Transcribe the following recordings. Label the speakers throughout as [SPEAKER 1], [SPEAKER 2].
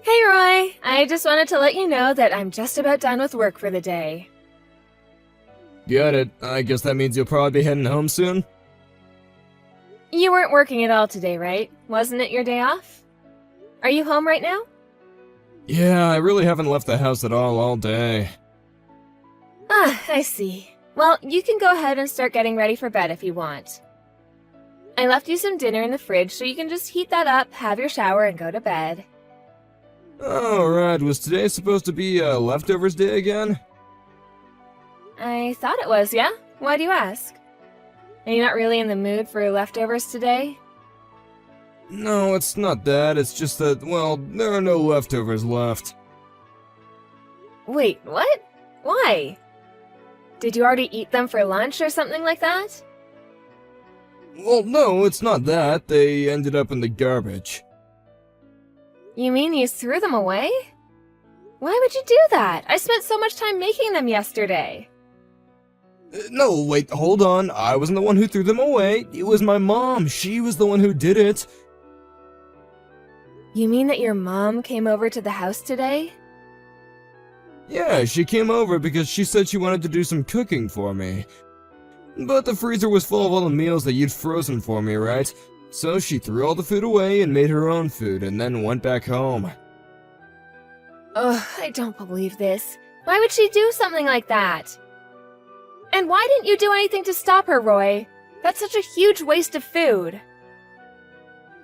[SPEAKER 1] Hey Roy, I just wanted to let you know that I'm just about done with work for the day.
[SPEAKER 2] Get it. I guess that means you'll probably be heading home soon?
[SPEAKER 1] You weren't working at all today, right? Wasn't it your day off? Are you home right now?
[SPEAKER 2] Yeah, I really haven't left the house at all day.
[SPEAKER 1] Ah, I see. Well, you can go ahead and start getting ready for bed if you want. I left you some dinner in the fridge so you can just heat that up, have your shower, and go to bed.
[SPEAKER 2] Alright, was today supposed to be leftovers day again?
[SPEAKER 1] I thought it was, yeah? Why do you ask? Are you not really in the mood for leftovers today?
[SPEAKER 2] No, it's not that. It's just that, well, there are no leftovers left.
[SPEAKER 1] Wait, what? Why? Did you already eat them for lunch or something like that?
[SPEAKER 2] Well, no, it's not that. They ended up in the garbage.
[SPEAKER 1] You mean you threw them away? Why would you do that? I spent so much time making them yesterday.
[SPEAKER 2] No, wait, hold on. I wasn't the one who threw them away. It was my mom. She was the one who did it.
[SPEAKER 1] You mean that your mom came over to the house today?
[SPEAKER 2] Yeah, she came over because she said she wanted to do some cooking for me. But the freezer was full of all the meals that you'd frozen for me, right? So she threw all the food away and made her own food and then went back home.
[SPEAKER 1] Ugh, I don't believe this. Why would she do something like that? And why didn't you do anything to stop her, Roy? That's such a huge waste of food.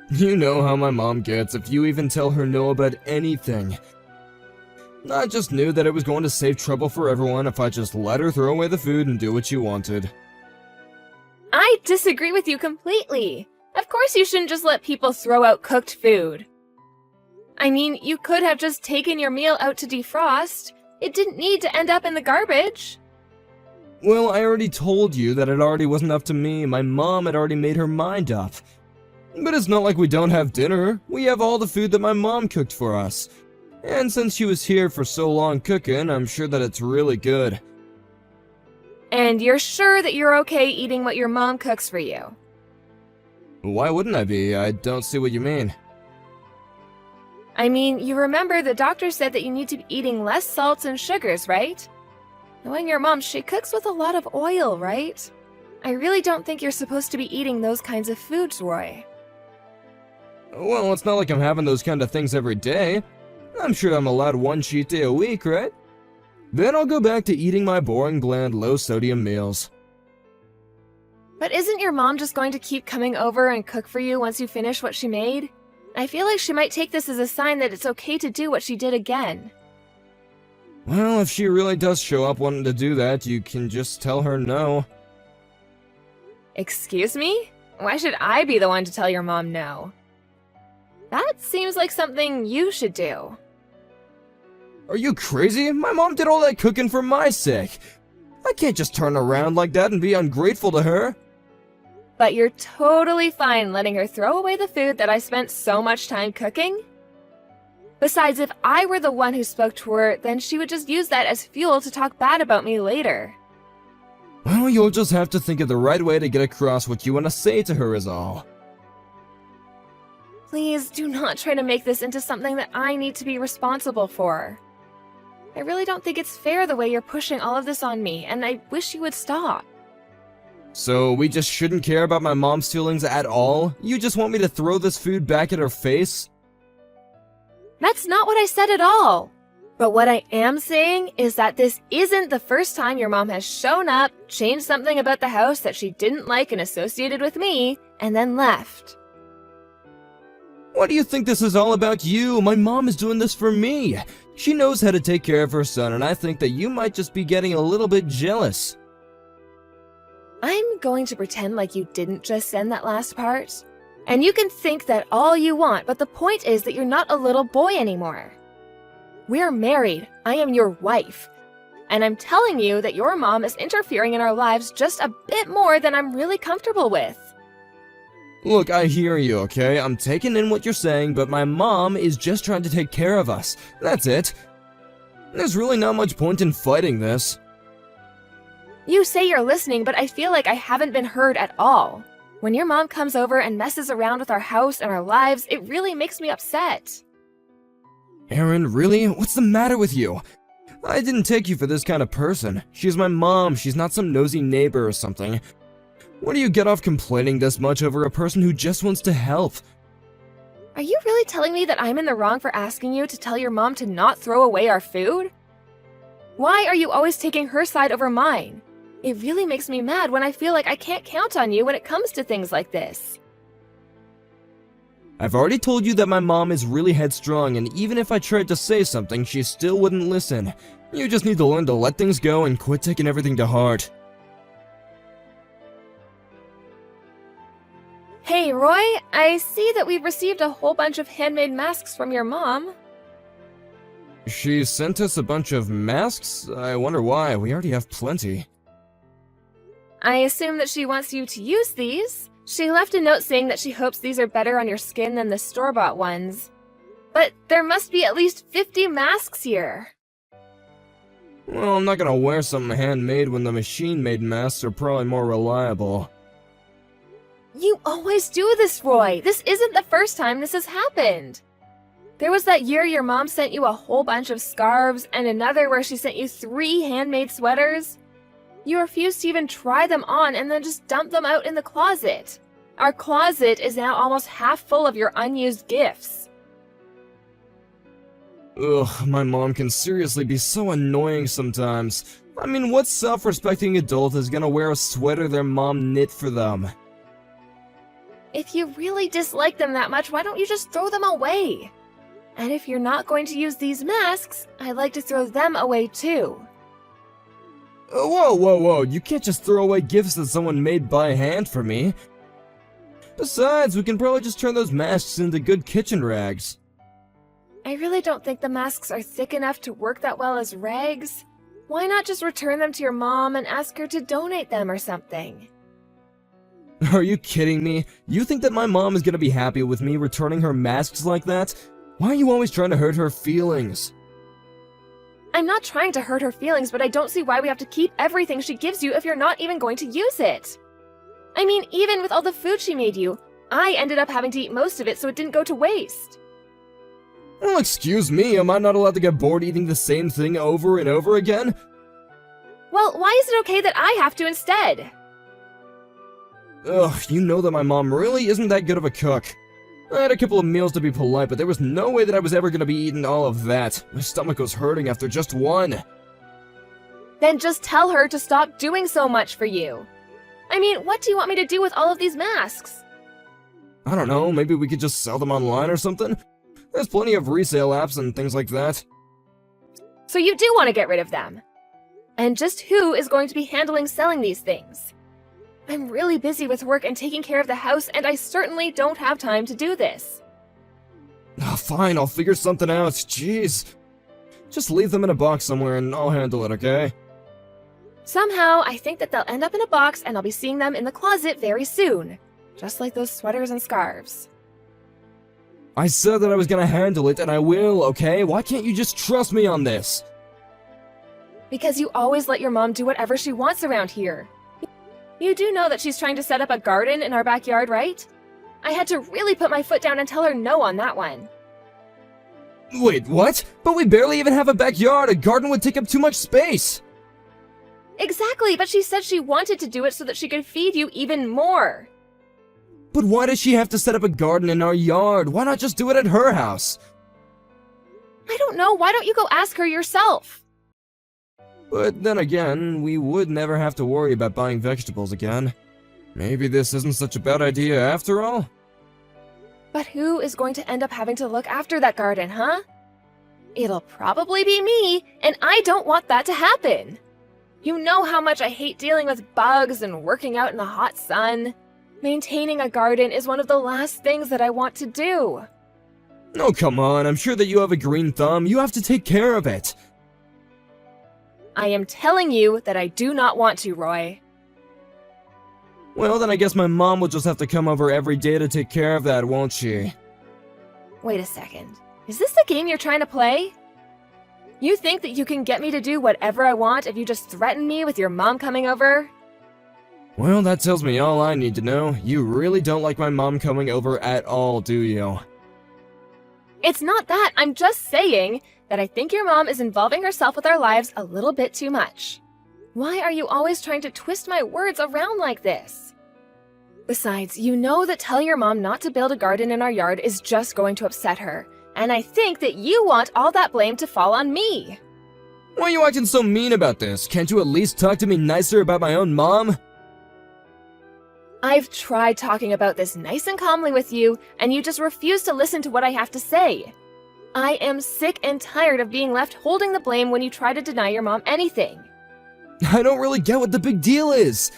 [SPEAKER 2] You know how my mom gets if you even tell her no about anything. I just knew that it was going to save trouble for everyone if I just let her throw away the food and do what she wanted.
[SPEAKER 1] I disagree with you completely. Of course you shouldn't just let people throw out cooked food. I mean, you could have just taken your meal out to defrost. It didn't need to end up in the garbage.
[SPEAKER 2] Well, I already told you that it already wasn't up to me. My mom had already made her mind up. But it's not like we don't have dinner. We have all the food that my mom cooked for us. And since she was here for so long cooking, I'm sure that it's really good.
[SPEAKER 1] And you're sure that you're okay eating what your mom cooks for you?
[SPEAKER 2] Why wouldn't I be? I don't see what you mean.
[SPEAKER 1] I mean, you remember the doctor said that you need to be eating less salts and sugars, right? Knowing your mom, she cooks with a lot of oil, right? I really don't think you're supposed to be eating those kinds of foods, Roy.
[SPEAKER 2] Well, it's not like I'm having those kind of things every day. I'm sure I'm allowed one cheat day a week, right? Then I'll go back to eating my boring, bland, low-sodium meals.
[SPEAKER 1] But isn't your mom just going to keep coming over and cook for you once you finish what she made? I feel like she might take this as a sign that it's okay to do what she did again.
[SPEAKER 2] Well, if she really does show up wanting to do that, you can just tell her no.
[SPEAKER 1] Excuse me? Why should I be the one to tell your mom no? That seems like something you should do.
[SPEAKER 2] Are you crazy? My mom did all that cooking for my sake. I can't just turn around like that and be ungrateful to her.
[SPEAKER 1] But you're totally fine letting her throw away the food that I spent so much time cooking? Besides, if I were the one who spoke to her, then she would just use that as fuel to talk bad about me later.
[SPEAKER 2] Well, you'll just have to think of the right way to get across what you want to say to her is all.
[SPEAKER 1] Please do not try to make this into something that I need to be responsible for. I really don't think it's fair the way you're pushing all of this on me, and I wish you would stop.
[SPEAKER 2] So we just shouldn't care about my mom's feelings at all? You just want me to throw this food back at her face?
[SPEAKER 1] That's not what I said at all. But what I am saying is that this isn't the first time your mom has shown up, changed something about the house that she didn't like and associated with me, and then left.
[SPEAKER 2] Why do you think this is all about you? My mom is doing this for me. She knows how to take care of her son, and I think that you might just be getting a little bit jealous.
[SPEAKER 1] I'm going to pretend like you didn't just send that last part. And you can think that all you want, but the point is that you're not a little boy anymore. We're married. I am your wife. And I'm telling you that your mom is interfering in our lives just a bit more than I'm really comfortable with.
[SPEAKER 2] Look, I hear you, okay? I'm taking in what you're saying, but my mom is just trying to take care of us. That's it. There's really not much point in fighting this.
[SPEAKER 1] You say you're listening, but I feel like I haven't been heard at all. When your mom comes over and messes around with our house and our lives, it really makes me upset.
[SPEAKER 2] Aaron, really? What's the matter with you? I didn't take you for this kind of person. She's my mom, she's not some nosy neighbor or something. Why do you get off complaining this much over a person who just wants to help?
[SPEAKER 1] Are you really telling me that I'm in the wrong for asking you to tell your mom to not throw away our food? Why are you always taking her side over mine? It really makes me mad when I feel like I can't count on you when it comes to things like this.
[SPEAKER 2] I've already told you that my mom is really headstrong, and even if I tried to say something, she still wouldn't listen. You just need to learn to let things go and quit taking everything to heart.
[SPEAKER 1] Hey, Roy, I see that we've received a whole bunch of handmade masks from your mom.
[SPEAKER 2] She sent us a bunch of masks? I wonder why. We already have plenty.
[SPEAKER 1] I assume that she wants you to use these. She left a note saying that she hopes these are better on your skin than the store-bought ones. But there must be at least 50 masks here.
[SPEAKER 2] Well, I'm not gonna wear something handmade when the machine-made masks are probably more reliable.
[SPEAKER 1] You always do this, Roy. This isn't the first time this has happened. There was that year your mom sent you a whole bunch of scarves and another where she sent you 3 handmade sweaters. You refused to even try them on and then just dumped them out in the closet. Our closet is now almost half full of your unused gifts.
[SPEAKER 2] Ugh, my mom can seriously be so annoying sometimes. I mean, what self-respecting adult is gonna wear a sweater their mom knit for them?
[SPEAKER 1] If you really dislike them that much, why don't you just throw them away? And if you're not going to use these masks, I'd like to throw them away too.
[SPEAKER 2] Whoa, you can't just throw away gifts that someone made by hand for me. Besides, we can probably just turn those masks into good kitchen rags.
[SPEAKER 1] I really don't think the masks are thick enough to work that well as rags. Why not just return them to your mom and ask her to donate them or something?
[SPEAKER 2] Are you kidding me? You think that my mom is gonna be happy with me returning her masks like that? Why are you always trying to hurt her feelings?
[SPEAKER 1] I'm not trying to hurt her feelings, but I don't see why we have to keep everything she gives you if you're not even going to use it. I mean, even with all the food she made you, I ended up having to eat most of it so it didn't go to waste.
[SPEAKER 2] Well, excuse me, am I not allowed to get bored eating the same thing over and over again?
[SPEAKER 1] Well, why is it okay that I have to instead?
[SPEAKER 2] Ugh, you know that my mom really isn't that good of a cook. I had a couple of meals to be polite, but there was no way that I was ever gonna be eating all of that. My stomach was hurting after just one.
[SPEAKER 1] Then just tell her to stop doing so much for you. I mean, what do you want me to do with all of these masks?
[SPEAKER 2] I don't know, maybe we could just sell them online or something? There's plenty of resale apps and things like that.
[SPEAKER 1] So you do want to get rid of them. And just who is going to be handling selling these things? I'm really busy with work and taking care of the house, and I certainly don't have time to do this.
[SPEAKER 2] Oh, fine, I'll figure something out, jeez. Just leave them in a box somewhere and I'll handle it, okay?
[SPEAKER 1] Somehow, I think that they'll end up in a box and I'll be seeing them in the closet very soon. Just like those sweaters and scarves.
[SPEAKER 2] I said that I was gonna handle it, and I will, okay? Why can't you just trust me on this?
[SPEAKER 1] Because you always let your mom do whatever she wants around here. You do know that she's trying to set up a garden in our backyard, right? I had to really put my foot down and tell her no on that one.
[SPEAKER 2] Wait, what? But we barely even have a backyard. A garden would take up too much space.
[SPEAKER 1] Exactly, but she said she wanted to do it so that she could feed you even more.
[SPEAKER 2] But why does she have to set up a garden in our yard? Why not just do it at her house?
[SPEAKER 1] I don't know. Why don't you go ask her yourself?
[SPEAKER 2] But then again, we would never have to worry about buying vegetables again. Maybe this isn't such a bad idea after all?
[SPEAKER 1] But who is going to end up having to look after that garden, huh? It'll probably be me, and I don't want that to happen. You know how much I hate dealing with bugs and working out in the hot sun. Maintaining a garden is one of the last things that I want to do.
[SPEAKER 2] Oh, come on, I'm sure that you have a green thumb. You have to take care of it.
[SPEAKER 1] I am telling you that I do not want to, Roy.
[SPEAKER 2] Well, then I guess my mom will just have to come over every day to take care of that, won't she?
[SPEAKER 1] Wait a second. Is this the game you're trying to play? You think that you can get me to do whatever I want if you just threaten me with your mom coming over?
[SPEAKER 2] Well, that tells me all I need to know. You really don't like my mom coming over at all, do you?
[SPEAKER 1] It's not that. I'm just saying that I think your mom is involving herself with our lives a little bit too much. Why are you always trying to twist my words around like this? Besides, you know that telling your mom not to build a garden in our yard is just going to upset her. And I think that you want all that blame to fall on me.
[SPEAKER 2] Why are you acting so mean about this? Can't you at least talk to me nicer about my own mom?
[SPEAKER 1] I've tried talking about this nice and calmly with you, and you just refuse to listen to what I have to say. I am sick and tired of being left holding the blame when you try to deny your mom anything.
[SPEAKER 2] I don't really get what the big deal is.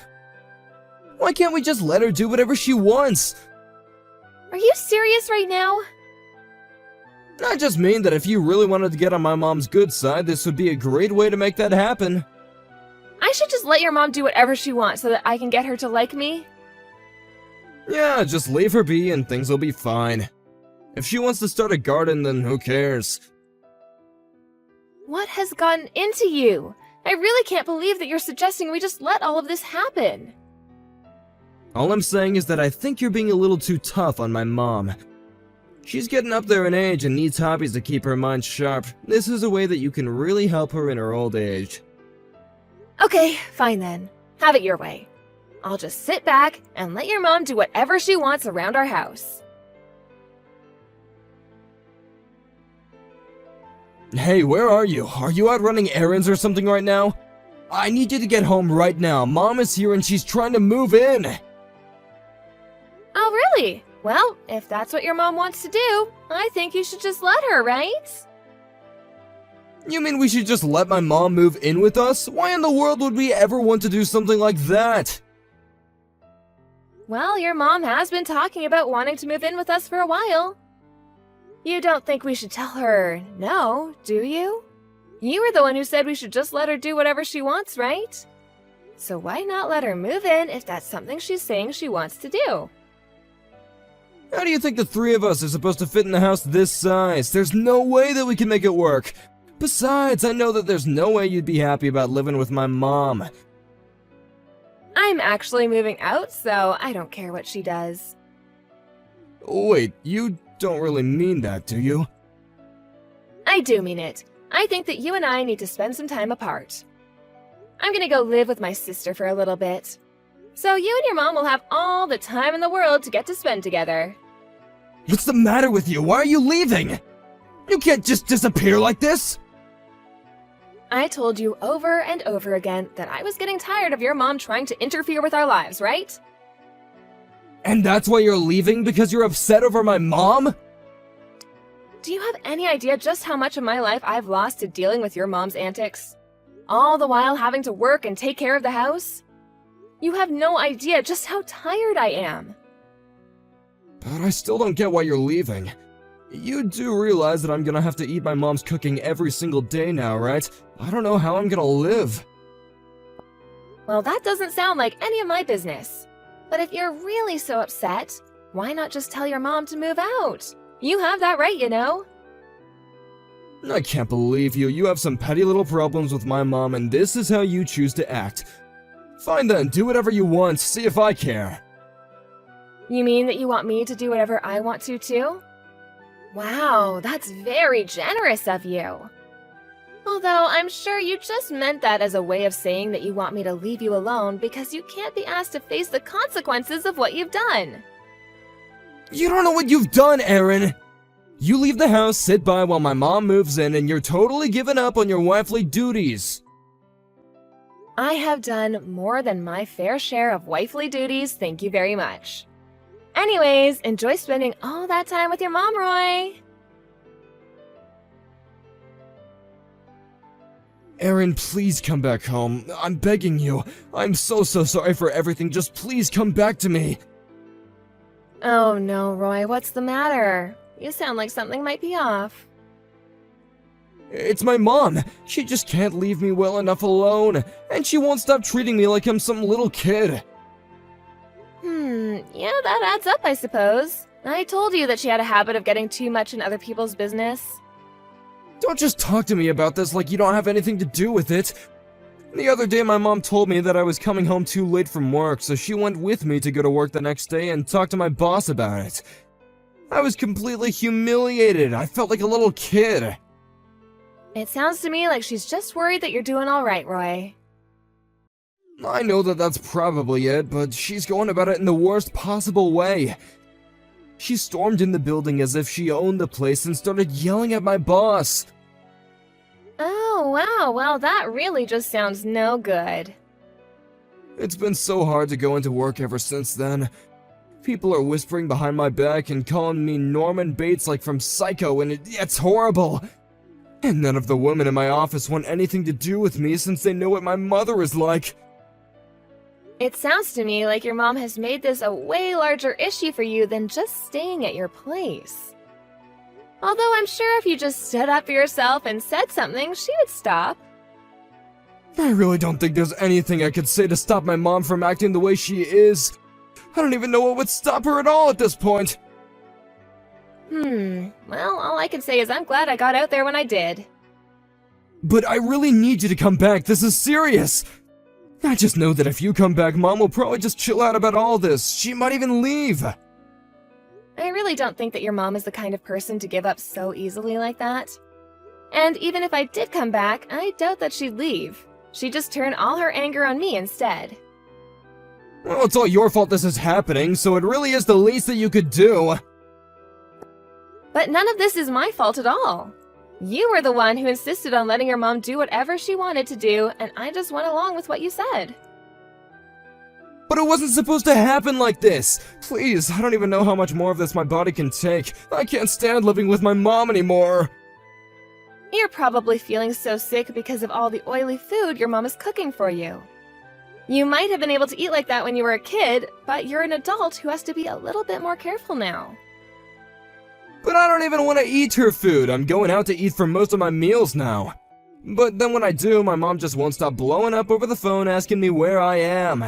[SPEAKER 2] Why can't we just let her do whatever she wants?
[SPEAKER 1] Are you serious right now?
[SPEAKER 2] I just mean that if you really wanted to get on my mom's good side, this would be a great way to make that happen.
[SPEAKER 1] I should just let your mom do whatever she wants so that I can get her to like me?
[SPEAKER 2] Yeah, just leave her be and things will be fine. If she wants to start a garden, then who cares?
[SPEAKER 1] What has gotten into you? I really can't believe that you're suggesting we just let all of this happen.
[SPEAKER 2] All I'm saying is that I think you're being a little too tough on my mom. She's getting up there in age and needs hobbies to keep her mind sharp. This is a way that you can really help her in her old age.
[SPEAKER 1] Okay, fine then. Have it your way. I'll just sit back and let your mom do whatever she wants around our house.
[SPEAKER 2] Hey, where are you? Are you out running errands or something right now? I need you to get home right now. Mom is here and she's trying to move in.
[SPEAKER 1] Oh, really? Well, if that's what your mom wants to do, I think you should just let her, right?
[SPEAKER 2] You mean we should just let my mom move in with us? Why in the world would we ever want to do something like that?
[SPEAKER 1] Well, your mom has been talking about wanting to move in with us for a while. You don't think we should tell her no, do you? You were the one who said we should just let her do whatever she wants, right? So why not let her move in if that's something she's saying she wants to do?
[SPEAKER 2] How do you think the three of us are supposed to fit in a house this size? There's no way that we can make it work. Besides, I know that there's no way you'd be happy about living with my mom.
[SPEAKER 1] I'm actually moving out, so I don't care what she does.
[SPEAKER 2] Wait, you don't really mean that, do you?
[SPEAKER 1] I do mean it. I think that you and I need to spend some time apart. I'm gonna go live with my sister for a little bit. So you and your mom will have all the time in the world to get to spend together.
[SPEAKER 2] What's the matter with you? Why are you leaving? You can't just disappear like this!
[SPEAKER 1] I told you over and over again that I was getting tired of your mom trying to interfere with our lives, right?
[SPEAKER 2] And that's why you're leaving? Because you're upset over my mom?
[SPEAKER 1] Do you have any idea just how much of my life I've lost to dealing with your mom's antics? All the while having to work and take care of the house? You have no idea just how tired I am.
[SPEAKER 2] But I still don't get why you're leaving. You do realize that I'm gonna have to eat my mom's cooking every single day now, right? I don't know how I'm gonna live.
[SPEAKER 1] Well, that doesn't sound like any of my business. But if you're really so upset, why not just tell your mom to move out? You have that right, you know.
[SPEAKER 2] I can't believe you. You have some petty little problems with my mom, and this is how you choose to act. Fine then, do whatever you want, see if I care.
[SPEAKER 1] You mean that you want me to do whatever I want to, too? Wow, that's very generous of you. Although I'm sure you just meant that as a way of saying that you want me to leave you alone because you can't be asked to face the consequences of what you've done.
[SPEAKER 2] You don't know what you've done, Erin! You leave the house, sit by while my mom moves in, and you're totally giving up on your wifely duties.
[SPEAKER 1] I have done more than my fair share of wifely duties, thank you very much. Anyways, enjoy spending all that time with your mom, Roy!
[SPEAKER 2] Erin, please come back home. I'm begging you. I'm so sorry for everything. Just please come back to me.
[SPEAKER 1] Oh no, Roy, what's the matter? You sound like something might be off.
[SPEAKER 2] It's my mom. She just can't leave me well enough alone. And she won't stop treating me like I'm some little kid.
[SPEAKER 1] Yeah, that adds up, I suppose. I told you that she had a habit of getting too much in other people's business.
[SPEAKER 2] Don't just talk to me about this like you don't have anything to do with it. The other day my mom told me that I was coming home too late from work, so she went with me to go to work the next day and talk to my boss about it. I was completely humiliated. I felt like a little kid.
[SPEAKER 1] It sounds to me like she's just worried that you're doing all right, Roy.
[SPEAKER 2] I know that that's probably it, but she's going about it in the worst possible way. She stormed in the building as if she owned the place and started yelling at my boss.
[SPEAKER 1] Oh, wow, well, that really just sounds no good.
[SPEAKER 2] It's been so hard to go into work ever since then. People are whispering behind my back and calling me Norman Bates like from Psycho, and it's horrible. And none of the women in my office want anything to do with me since they know what my mother is like.
[SPEAKER 1] It sounds to me like your mom has made this a way larger issue for you than just staying at your place. Although I'm sure if you just stood up for yourself and said something, she would stop.
[SPEAKER 2] I really don't think there's anything I could say to stop my mom from acting the way she is. I don't even know what would stop her at all at this point.
[SPEAKER 1] Well, all I can say is I'm glad I got out there when I did.
[SPEAKER 2] But I really need you to come back. This is serious. I just know that if you come back, Mom will probably just chill out about all this. She might even leave.
[SPEAKER 1] I really don't think that your mom is the kind of person to give up so easily like that. And even if I did come back, I doubt that she'd leave. She'd just turn all her anger on me instead.
[SPEAKER 2] Well, it's all your fault this is happening, so it really is the least that you could do.
[SPEAKER 1] But none of this is my fault at all. You were the one who insisted on letting your mom do whatever she wanted to do, and I just went along with what you said.
[SPEAKER 2] But it wasn't supposed to happen like this. Please, I don't even know how much more of this my body can take. I can't stand living with my mom anymore.
[SPEAKER 1] You're probably feeling so sick because of all the oily food your mom is cooking for you. You might have been able to eat like that when you were a kid, but you're an adult who has to be a little bit more careful now.
[SPEAKER 2] But I don't even want to eat her food. I'm going out to eat for most of my meals now. But then when I do, my mom just won't stop blowing up over the phone asking me where I am.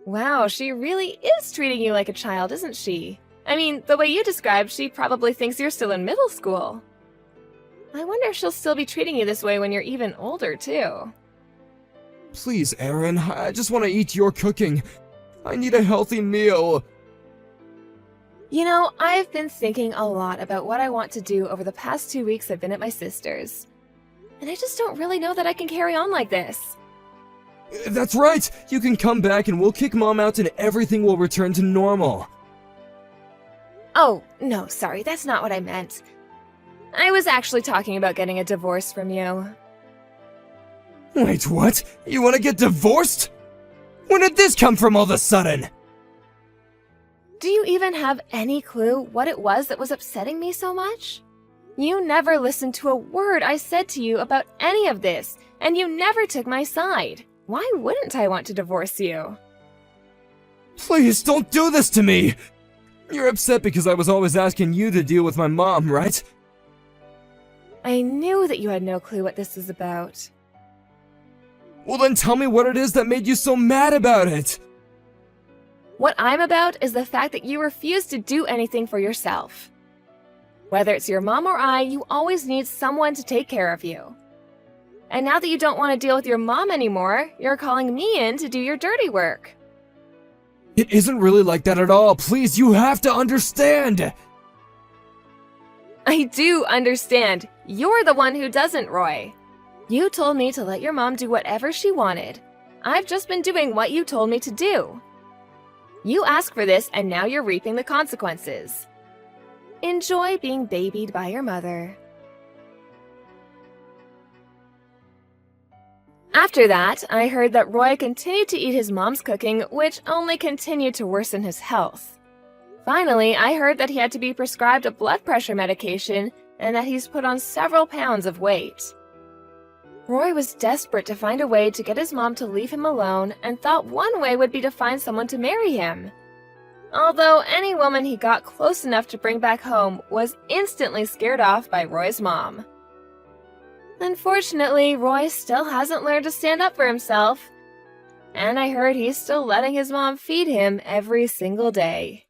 [SPEAKER 1] Wow, she really is treating you like a child, isn't she? I mean, the way you described, she probably thinks you're still in middle school. I wonder if she'll still be treating you this way when you're even older, too.
[SPEAKER 2] Please, Erin, I just want to eat your cooking. I need a healthy meal.
[SPEAKER 1] You know, I've been thinking a lot about what I want to do over the past 2 weeks I've been at my sister's. And I just don't really know that I can carry on like this.
[SPEAKER 2] That's right! You can come back and we'll kick Mom out and everything will return to normal.
[SPEAKER 1] Oh, no, sorry, that's not what I meant. I was actually talking about getting a divorce from you.
[SPEAKER 2] Wait, what? You want to get divorced? When did this come from all of a sudden?
[SPEAKER 1] Do you even have any clue what it was that was upsetting me so much? You never listened to a word I said to you about any of this, and you never took my side. Why wouldn't I want to divorce you?
[SPEAKER 2] Please, don't do this to me! You're upset because I was always asking you to deal with my mom, right?
[SPEAKER 1] I knew that you had no clue what this was about.
[SPEAKER 2] Well then tell me what it is that made you so mad about it!
[SPEAKER 1] What I'm about is the fact that you refuse to do anything for yourself. Whether it's your mom or I, you always need someone to take care of you. And now that you don't want to deal with your mom anymore, you're calling me in to do your dirty work.
[SPEAKER 2] It isn't really like that at all. Please, you have to understand!
[SPEAKER 1] I do understand. You're the one who doesn't, Roy. You told me to let your mom do whatever she wanted. I've just been doing what you told me to do. You asked for this, and now you're reaping the consequences. Enjoy being babied by your mother. After that, I heard that Roy continued to eat his mom's cooking, which only continued to worsen his health. Finally, I heard that he had to be prescribed a blood pressure medication and that he's put on several pounds of weight. Roy was desperate to find a way to get his mom to leave him alone and thought one way would be to find someone to marry him. Although any woman he got close enough to bring back home was instantly scared off by Roy's mom. Unfortunately, Roy still hasn't learned to stand up for himself, and I heard he's still letting his mom feed him every single day.